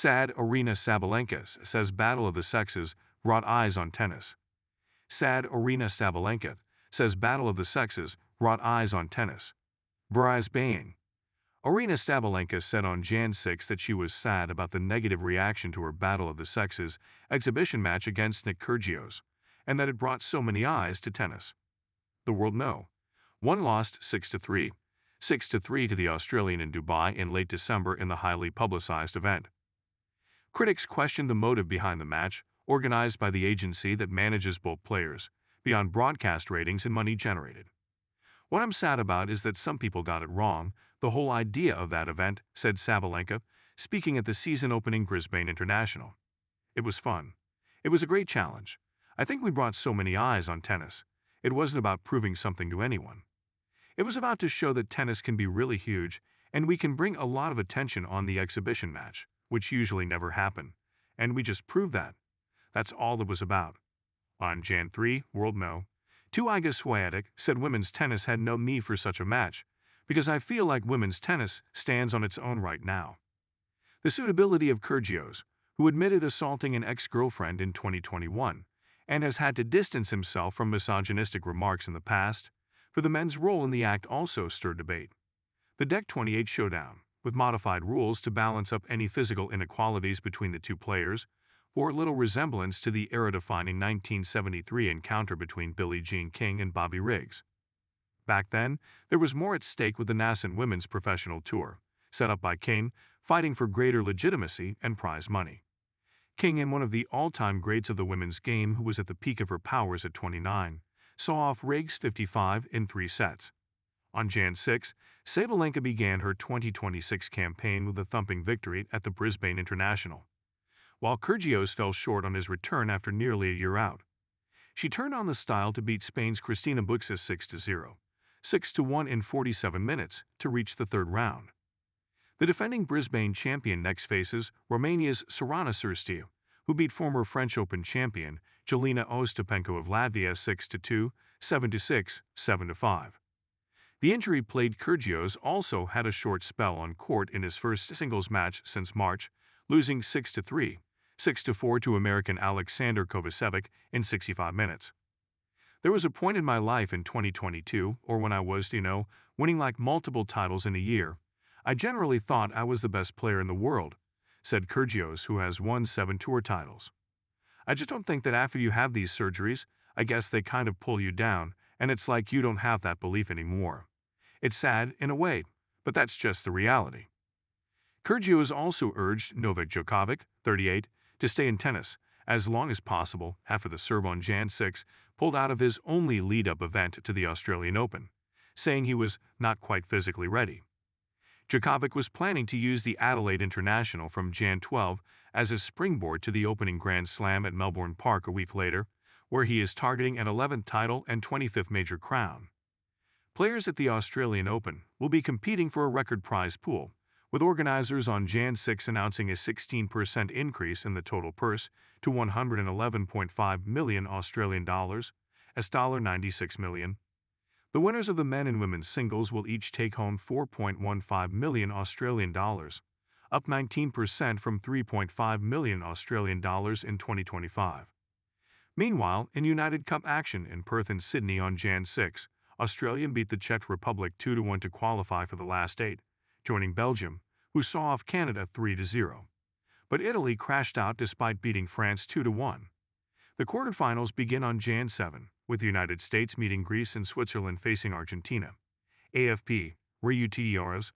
Sad Aryna Sabalenka says Battle of the Sexes brought eyes on tennis. Sad Aryna Sabalenka says Battle of the Sexes brought eyes on tennis. Brisbane. Aryna Sabalenka said on Jan 6 that she was sad about the negative reaction to her Battle of the Sexes exhibition match against Nick Kyrgios, and that it brought so many eyes to tennis. The world know. One lost 6-3, 6-3 to the Australian in Dubai in late December in the highly publicized event. Critics questioned the motive behind the match, organized by the agency that manages both players, beyond broadcast ratings and money generated. What I'm sad about is that some people got it wrong, the whole idea of that event, said Sabalenka, speaking at the season-opening Brisbane International. It was fun. It was a great challenge. I think we brought so many eyes on tennis. It wasn't about proving something to anyone. It was about to show that tennis can be really huge, and we can bring a lot of attention on the exhibition match, which usually never happen, and we just proved that. That's all it was about. On Jan 3, World Know. Aryna Sabalenka said women's tennis had no need for such a match, because I feel like women's tennis stands on its own right now. The suitability of Kyrgios, who admitted assaulting an ex-girlfriend in 2021, and has had to distance himself from misogynistic remarks in the past, for the men's role in the act also stirred debate. The Deck 28 showdown, with modified rules to balance up any physical inequalities between the two players, bore little resemblance to the era-defining 1973 encounter between Billie Jean King and Bobby Riggs. Back then, there was more at stake with the nascent women's professional tour, set up by King, fighting for greater legitimacy and prize money. King, in one of the all-time greats of the women's game who was at the peak of her powers at 29, saw off Riggs 55 in 3 sets. On Jan 6, Sabalenka began her 2026 campaign with a thumping victory at the Brisbane International, while Kyrgios fell short on his return after nearly a year out. She turned on the style to beat Spain's Cristina Buxas 6-0, 6-1 in 47 minutes to reach the third round. The defending Brisbane champion next faces Romania's Aryna Sabalenka, who beat former French Open champion Jelena Ostapenko of Latvia 6-2, 7-6, 7-5. The injury-plagued Kyrgios also had a short spell on court in his first singles match since March, losing 6-3, 6-4 to American Alexander Kovacevic in 65 minutes. There was a point in my life in 2022, or when I was, winning like multiple titles in a year. I generally thought I was the best player in the world, said Kyrgios, who has won 7 tour titles. I just don't think that after you have these surgeries, I guess they kind of pull you down, and it's like you don't have that belief anymore. It's sad, in a way, but that's just the reality. Kyrgios also urged Novak Djokovic, 38, to stay in tennis as long as possible after the Serb on Jan 6 pulled out of his only lead-up event to the Australian Open, saying he was not quite physically ready. Djokovic was planning to use the Adelaide International from Jan 12 as a springboard to the opening Grand Slam at Melbourne Park a week later, where he is targeting an 11th title and 25th major crown. Players at the Australian Open will be competing for a record prize pool, with organizers on Jan 6 announcing a 16% increase in the total purse to $111.5 million Australian dollars, as $96 million. The winners of the men and women's singles will each take home $4.15 million Australian dollars, up 19% from $3.5 million Australian dollars in 2025. Meanwhile, in United Cup action in Perth and Sydney on Jan 6, Australia beat the Czech Republic 2-1 to qualify for the last 8, joining Belgium, who saw off Canada 3-0. But Italy crashed out despite beating France 2-1. The quarterfinals begin on Jan 7, with the United States meeting Greece and Switzerland facing Argentina. AFP, Reuters,